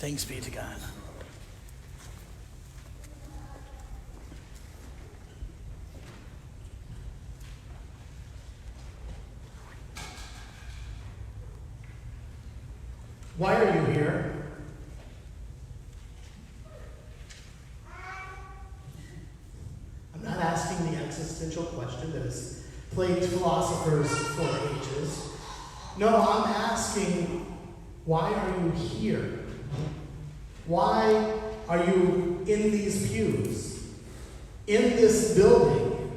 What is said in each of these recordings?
Thanks be to God. Why are you here? I'm not asking the existential question that has plagued philosophers for ages. No, I'm asking, why are you here? Why are you in these pews, in this building,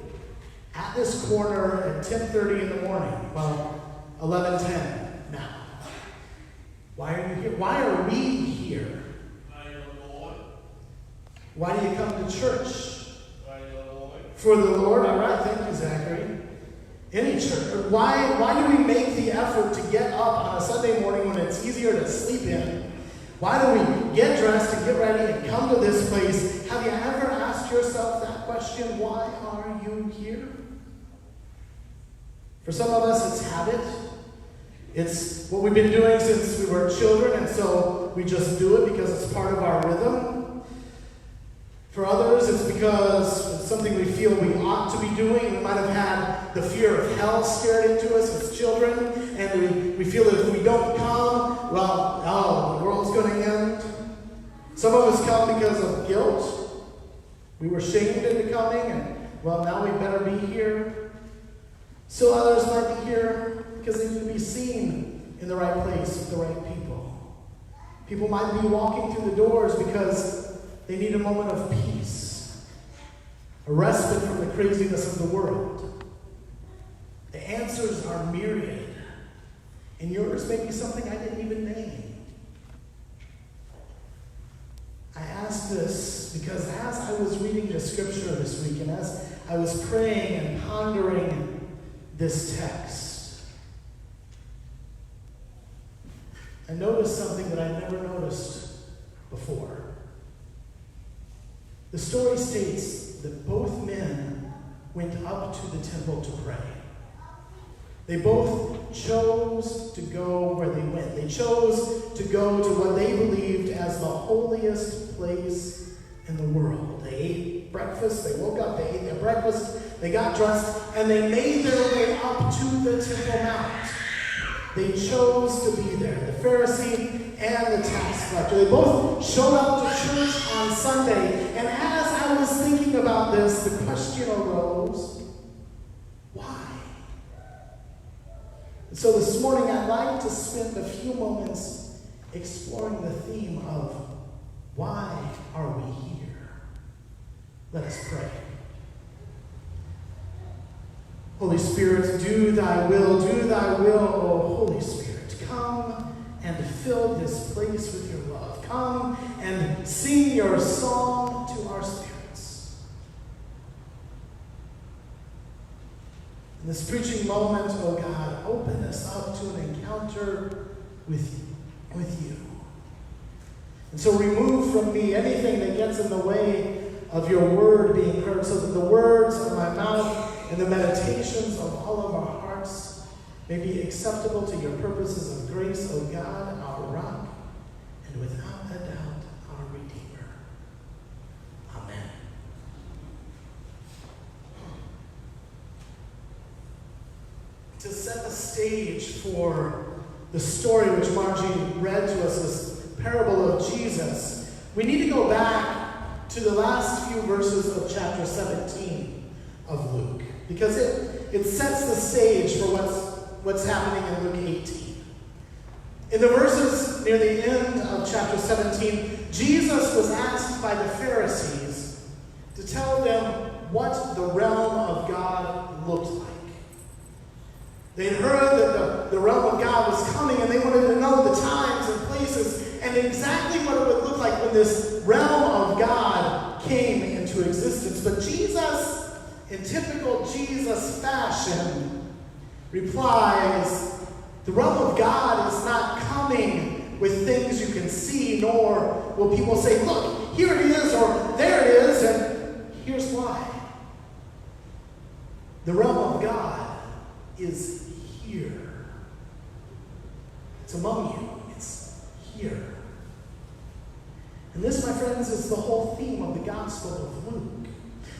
at this corner at 10:30 in the morning? Well, 11:10 now. Why are you here? Why are we here? Why do you come to church? For the Lord? All right, thank you, Zachary. Any church. Why do we make the effort to get up on a Sunday morning when it's easier to sleep in? Why do we get dressed and get ready and come to this place? Have you ever asked yourself that question? Why are you here? For some of us, it's habit. It's what we've been doing since we were children, and so we just do it because it's part of our rhythm. For others, it's because it's something we feel we ought to be doing. We might have had the fear of hell scared into us as children, and we feel that if we don't come, well, the world's going to end. Some of us come because of guilt. We were shamed into coming, and, well, now we better be here. Still others might be here because they need to be seen in the right place with the right people. People might be walking through the doors because they need a moment of peace, a respite from the craziness of the world. The answers are myriad, and yours may be something I didn't even name. I ask this because as I was reading the scripture this week, and as I was praying and pondering this text, I noticed something that I never noticed before. The story states that both men went up to the temple to pray. They both chose to go where they went. They chose to go to what they believed as the holiest place in the world. They ate breakfast, they woke up, they ate their breakfast, they got dressed, and they made their way up to the Temple Mount. They chose to be there. The Pharisee and the tax collector. They both showed up to church on Sunday. And as I was thinking about this, the question arose, why? And so this morning I'd like to spend a few moments exploring the theme of why are we here? Let us pray. Holy Spirit, do thy will, O Holy Spirit. Come and fill this place with your love. Come and sing your song to our spirits. In this preaching moment, oh God, open us up to an encounter with you. And so remove from me anything that gets in the way of your word being heard, so that the words of my mouth and the meditations of all of our hearts may be acceptable to your purposes of grace, O God, our rock, and without a doubt, our Redeemer. Amen. To set the stage for the story which Margie read to us, this parable of Jesus, we need to go back to the last few verses of chapter 17 of Luke, because it sets the stage for what's happening in Luke 18. In the verses near the end of chapter 17, Jesus was asked by the Pharisees to tell them what the realm of God looked like. They'd heard that the realm of God was coming, and they wanted to know the times and places and exactly what it would look like when this realm of God came into existence. But Jesus, in typical Jesus fashion, replies, the realm of God is not coming with things you can see, nor will people say, look, here it is, or there it is, and here's why. The realm of God is here. It's among you. It's here. And this, my friends, is the whole theme of the Gospel of Luke.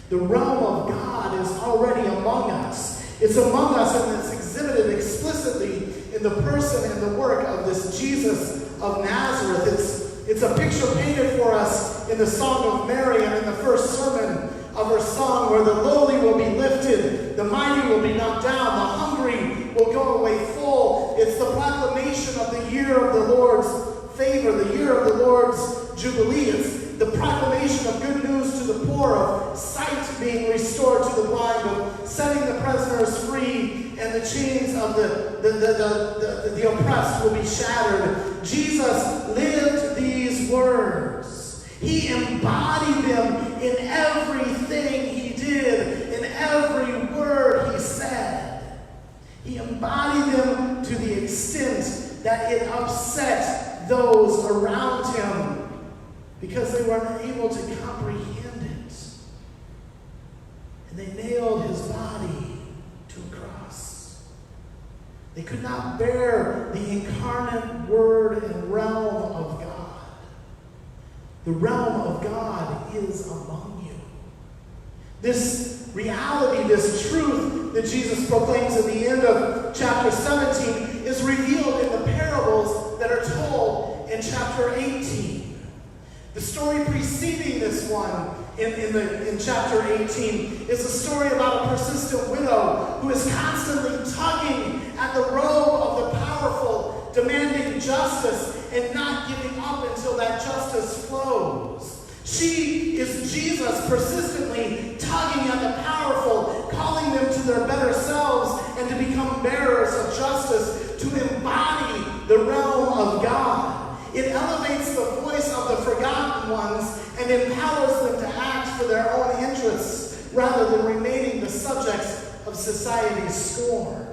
The realm of God is already among us. It's among us, and it's exhibited explicitly in the person and the work of this Jesus of Nazareth. It's a picture painted for us in the Song of Mary and in the first sermon of her song, where the lowly will be lifted, the mighty will be knocked down, the hungry will go away full. It's the proclamation of the year of the Lord's favor, the year of the Lord's jubilee. It's the proclamation of good news to the poor, of sight being restored to the blind, of setting the prisoners free, and the chains of the oppressed will be shattered. Jesus lived these words. He embodied them in everything he did, in every word he said. He embodied them to the extent that it upset those around him because they were unable to comprehend it. And they nailed his body to a cross. They could not bear the incarnate word and realm of God. The realm of God is among you. This reality, this truth that Jesus proclaims at the end of chapter 17 is revealed in the parables that are told in chapter 18. The story preceding this one in chapter 18 is a story about a persistent widow who is constantly tugging at the robe of the powerful, demanding justice and not giving up until that justice flows. She is Jesus persistently tugging at the powerful, calling them to their better selves and to become bearers of justice, to embody the realm of God. It elevates the voice of the forgotten ones and empowers them to act for their own interests rather than remaining the subjects of society's scorn.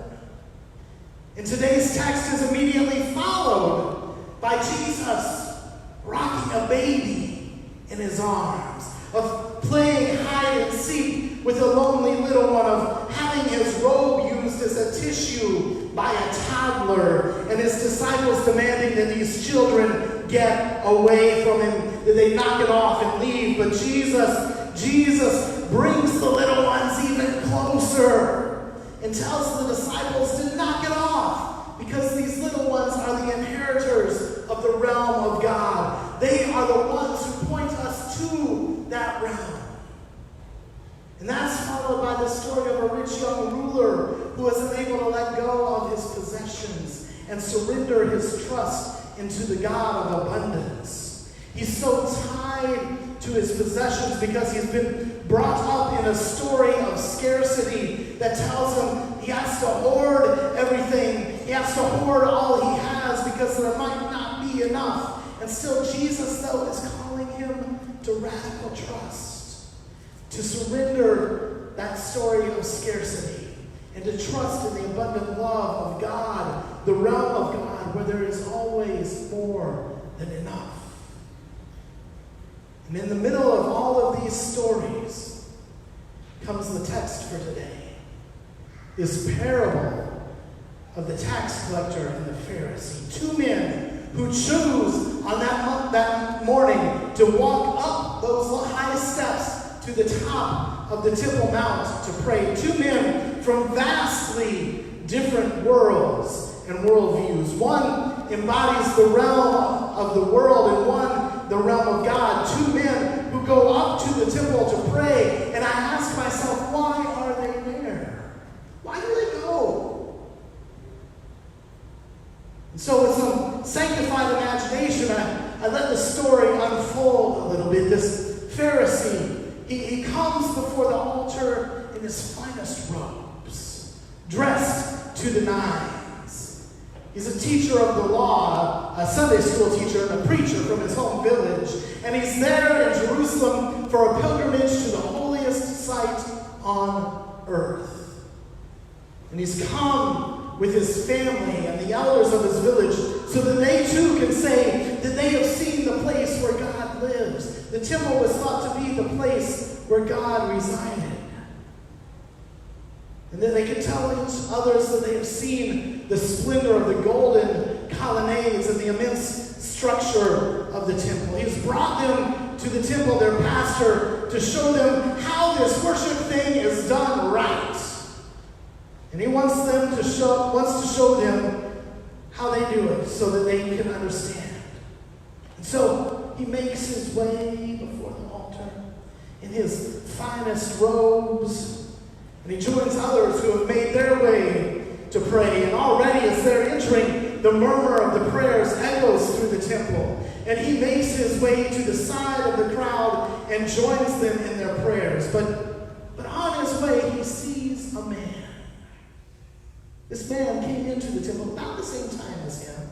And today's text is immediately followed by Jesus rocking a baby in his arms, of playing hide and seek with a lonely little one, of having his robe used as a tissue by a toddler, and his disciples demanding that these children get away from him, that they knock it off and leave. But Jesus brings the little ones even closer and tells the disciples to knock it off, because these little ones are the inheritors of the realm of God. They are the ones who point us to that realm. And that's followed by the story of a rich young ruler who was unable to let go of his possessions and surrender his trust into the God of abundance. He's so tied to his possessions because he's been brought up in a story of scarcity that tells him he has to hoard everything. He has to hoard all he has because there might not be enough. And still Jesus, though, is calling him to radical trust, to surrender that story of scarcity and to trust in the abundant love of God, the realm of God, where there is always more than enough. And in the middle of all of these stories comes the text for today. This parable of the tax collector and the Pharisee. Two men who choose on that morning to walk up those high steps to the top of the Temple Mount to pray. Two men from vastly different worlds and worldviews. One embodies the realm of the world and one the realm of God. Two men who go up to the temple to pray. And I ask myself, why are they there? Why do they go? And so with some sanctified imagination, I let the story unfold a little bit. This Pharisee, he comes before the altar in his finest robes, dressed to the nines. He's a teacher of the law, a Sunday school teacher, and a preacher from his home village. And he's there in Jerusalem for a pilgrimage to the holiest site on earth. And he's come with his family and the elders of his village so that they too can say that they have seen the place where God lives. The temple was thought to be the place where God resided. And then they can tell each others that they have seen the splendor of the golden colonnades and the immense structure of the temple. He's brought them to the temple, their pastor, to show them how this worship thing is done right. And he wants to show them how they do it so that they can understand. And so he makes his way before the altar in his finest robes, and he joins others who have made their way to pray. And already as they're entering, the murmur of the prayers echoes through the temple. And he makes his way to the side of the crowd and joins them in their prayers. But on his way, he sees a man. This man came into the temple about the same time as him.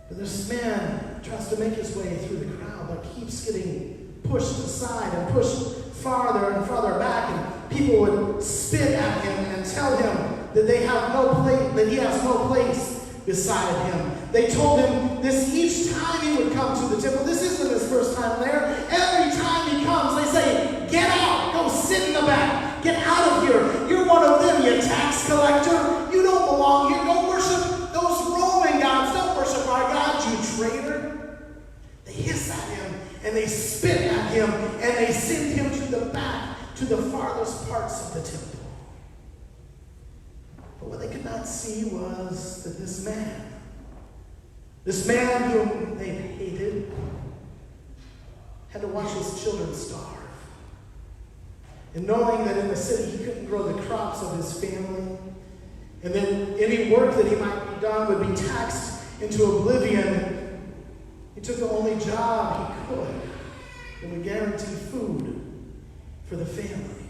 But this man tries to make his way through the crowd, but keeps getting pushed aside and pushed farther and farther back. And people would spit at him and tell him that they have no place, that he has no place beside him. They told him this each time he would come to the temple. This isn't his first time there. Every time he comes, they say, "Get out, go sit in the back. Get out of here. You're one of them, you tax collector. You don't belong here. Don't worship those Roman gods. Don't worship our God, you traitor." They hiss at him and they spit at him and they send him to the back, to the farthest parts of the temple. But what they could not see was that this man whom they hated, had to watch his children starve. And knowing that in the city he couldn't grow the crops of his family, and that any work that he might be done would be taxed into oblivion, he took the only job he could that would guarantee food for the family.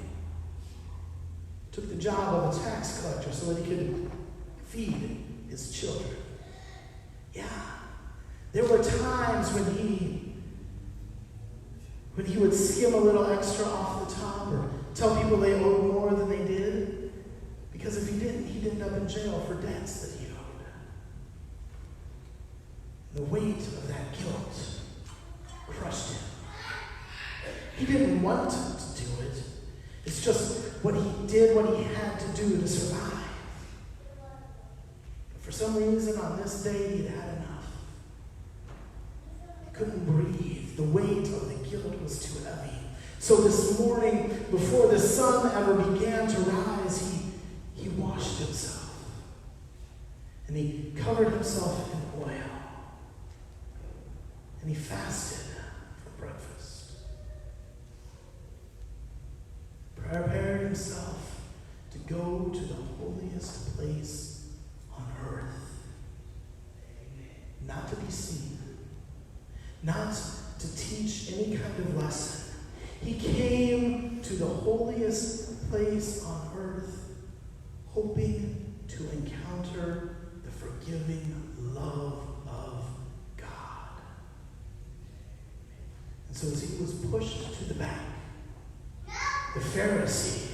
Took the job of a tax collector so that he could feed his children. Yeah, there were times when he would skim a little extra off the top or tell people they owed more than they did, because if he didn't, he'd end up in jail for debts that he owed. The weight of that guilt crushed him. He didn't want to do it. It's just what he did, what he had to do to survive. But for some reason, on this day, he'd had enough. He couldn't breathe. The weight of the guilt was too heavy. So this morning, before the sun ever began to rise, he washed himself. And he covered himself in oil. And he fasted for breakfast. Prepared himself to go to the holiest place on earth. Not to be seen. Not to teach any kind of lesson. He came to the holiest place on earth, hoping to encounter the forgiving love of God. And so as he was pushed to the back, the Pharisee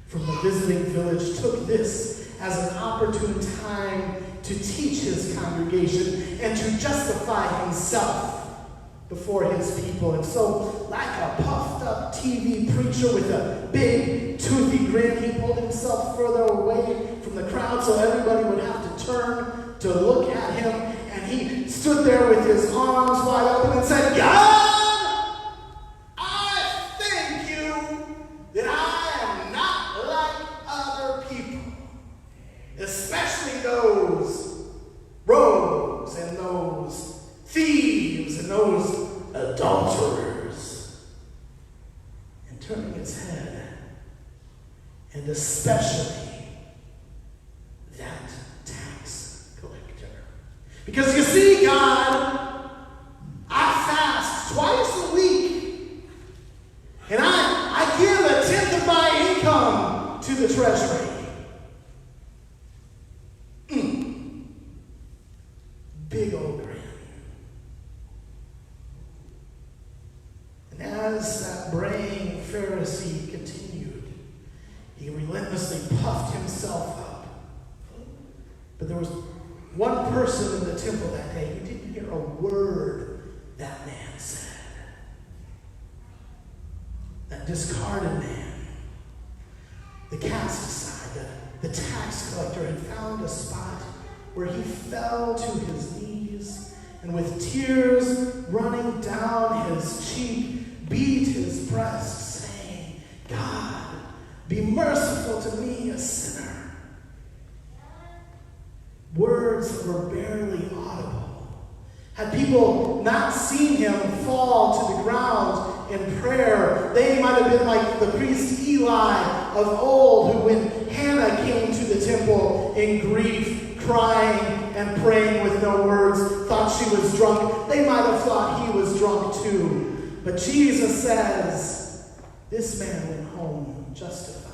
from the visiting village took this as an opportune time to teach his congregation and to justify himself before his people. And so, like a puffed up TV preacher with a big toothy grin, he pulled himself further away from the crowd so everybody would have to turn to look at him. And he stood there with his arms wide open and said, "God, I thank you that I am not like other people, especially those rogues and those thieves and those adulterers." And turning his head, and especially that tax collector. Because you see, God, I fast twice a week, and I give a tenth of my income to the treasury. Big old grin. And as that braying Pharisee continued, he relentlessly puffed himself up. But there was one person in the temple that day who didn't hear a word that man said. That discarded man, the cast aside, the tax collector, had found a spot where he fell to his knees and with tears running down his cheek, beat his breast, saying, God, be merciful to me, a sinner. Words that were barely audible. Had people not seen him fall to the ground in prayer, they might have been like the priest Eli of old, who when Hannah came to the temple in grief, crying and praying with no words, thought she was drunk. They might have thought he was drunk too. But Jesus says, this man went home justified.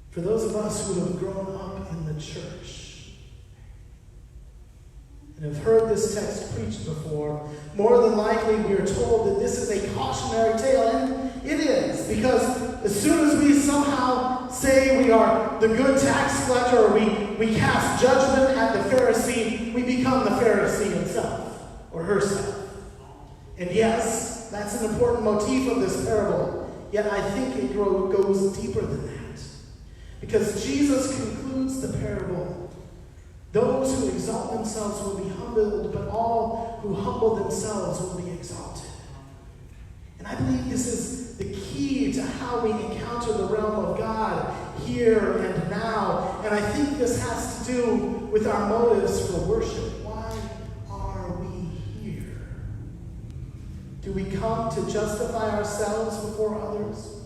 For those of us who have grown up in the church and have heard this text preached before, more than likely we are told that this is a cautionary tale, and it is, because as soon as we somehow say we are the good tax collector, or we cast judgment at the Pharisee, we become the Pharisee himself or herself. And yes, that's an important motif of this parable, yet I think it goes deeper than that. Because Jesus concludes the parable. Those who exalt themselves will be humbled, but all who humble themselves will be exalted. And I believe this is the key to how we encounter the realm of God here and now. And I think this has to do with our motives for worship. Why are we here? Do we come to justify ourselves before others?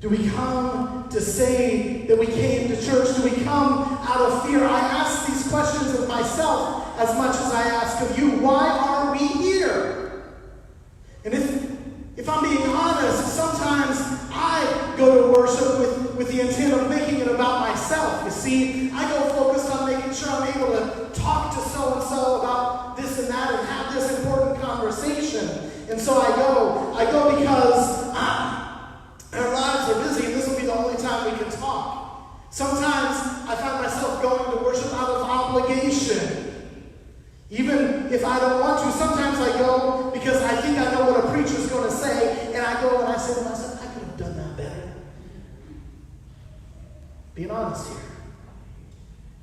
Do we come to say that we came to church? Do we come out of fear? I ask these questions of myself as much as I ask of you. Why are we here? And if I'm being honest, sometimes I go to worship with the intent of making it about myself. You see, I go focused on making sure I'm able to talk to so-and-so about this and that and have this important conversation. And so I go because our lives are busy, and this will be the only time we can talk. Sometimes I find myself going to worship out of obligation. Even if I don't want to, sometimes I go because I think I know what a preacher's going to say, and I go and I say to myself, I could have done that better. Being honest here.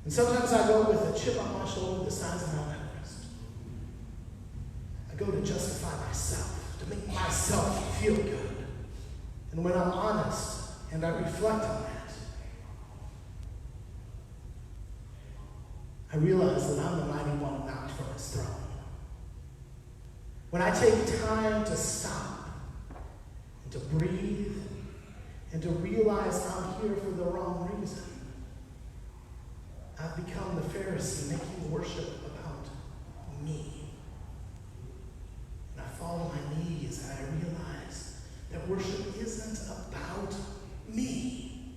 And sometimes I go with a chip on my shoulder the size of Mount Everest. I go to justify myself, to make myself feel good. And when I'm honest and I reflect on that, I realize that I'm the mighty one knocked from his throne. When I take time to stop and to breathe and to realize I'm here for the wrong reason, I've become the Pharisee making worship about me. And I fall on my knees and I realize that worship isn't about me.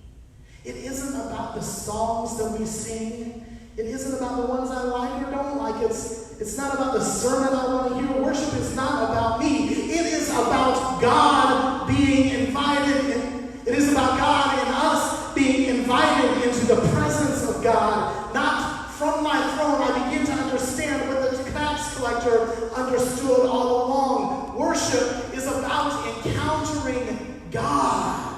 It isn't about the songs that we sing. It isn't about the ones I like or don't like. It's not about the sermon I want to hear. Worship is not about me. It is about God being invited. It is about God and us being invited into the presence of God. Not from my throne. I begin to understand what the tax collector understood all along. Worship is about encountering God.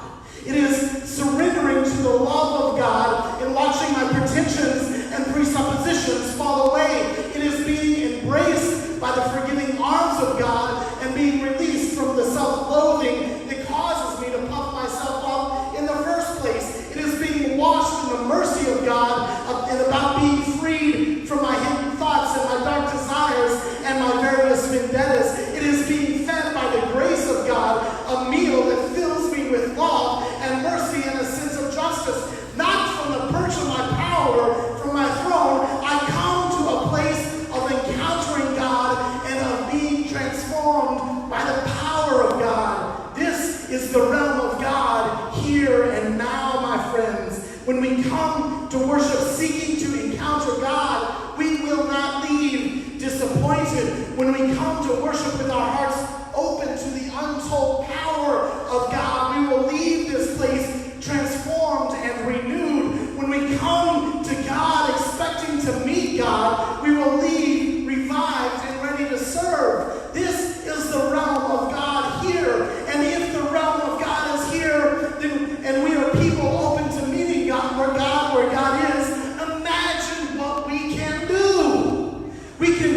It is surrendering to the love of God and watching my pretensions and presuppositions fall away. It is being embraced by the forgiving arms of God and being released from the self-loathing that causes me to puff myself up in the first place. It is being washed in the mercy of God and about being freed from my hidden thoughts and my dark desires and my various vendettas. It is being fed by the grace of God, a meal that fills me with love and mercy and a sense of justice. Not from the perch of my power, from my throne. I come to a place of encountering God and of being transformed by the power of God. This is the realm of God here and now, my friends. When we come to worship seeking to encounter God, we will not leave disappointed. When we come to worship with our hearts open to the untold power of God, we will leave this place transformed and renewed. When we come to God expecting to meet God, we will leave revived and ready to serve. This is the realm of God here. And if the realm of God is here, then, and we are people open to meeting God where God is,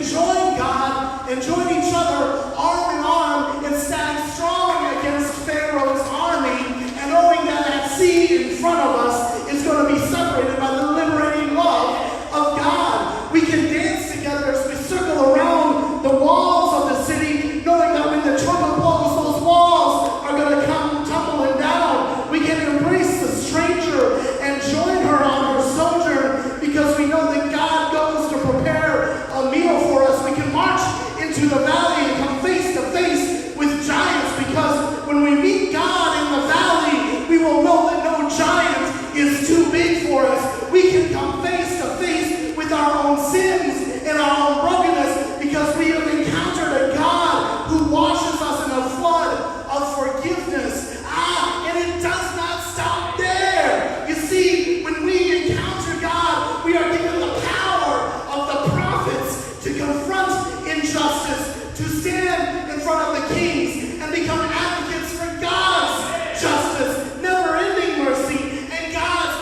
can join God and join each other arm in arm and stand strong against Pharaoh's army, and knowing that that sea in front of us is going to be separated by the liberating love of God. We can dance together as we circle around the walls of the city, knowing that when the trumpet blows, those walls are going to come tumbling down. We can embrace the stranger and join her on her sojourn, because we know that God goes to prepare a meal for us. We can march into the valley and come face to face with giants, because when we meet God in the valley, we will know that no giant is too big for us. We can come face to face with our own sins and our own brokenness, because we have encountered a God who washes us in a flood of forgiveness. And it does not stop there. You see, when we encounter God, we are given the power of the prophets to confront injustice, to stand in front of the kings and become advocates for God's justice, never-ending mercy, and God's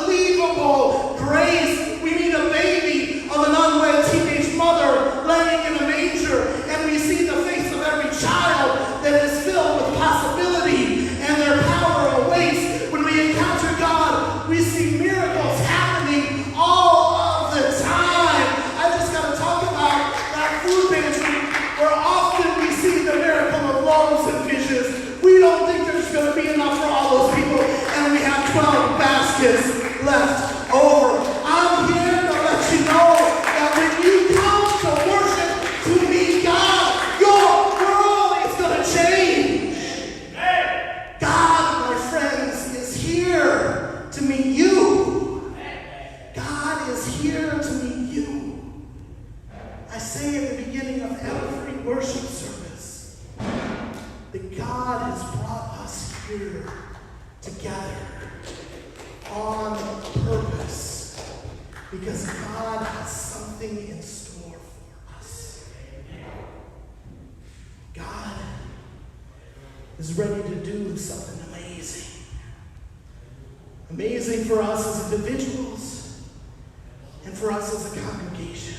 unbelievable grace. We meet a baby of an unwed teenage mother laying in a manger, and we see the face of every child that is filled with possibility, and their power awaits. When we encounter God, we see miracles happening all of the time. I just got to talk about that food pantry, where often we see the miracle of loaves and fishes. We don't think there's going to be enough for all those people, and we have 12 baskets left over. I'm here to let you know that when you come to worship, to meet God, your world is going to change. God, my friends, is here to meet you. God is here to meet you. I say at the beginning of every worship service that God has brought us here together on purpose, because God has something in store for us. God is ready to do something amazing. Amazing for us as individuals and for us as a congregation.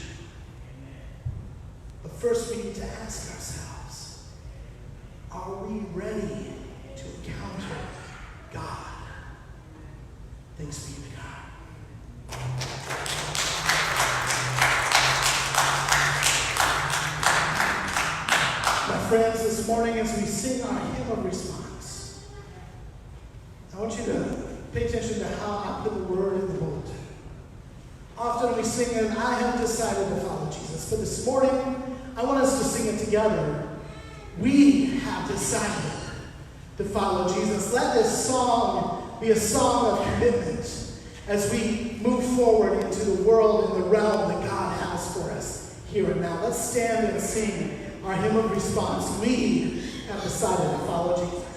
But first we need to ask ourselves, are we ready to encounter God? Thanks be to God. My friends, this morning as we sing our hymn of response, I want you to pay attention to how I put the word in the bulletin. Often we sing it, I have decided to follow Jesus. But this morning, I want us to sing it together. We have decided to follow Jesus. Let this song be a song of commitment as we move forward into the world and the realm that God has for us here and now. Let's stand and sing our hymn of response. We have decided to follow Jesus.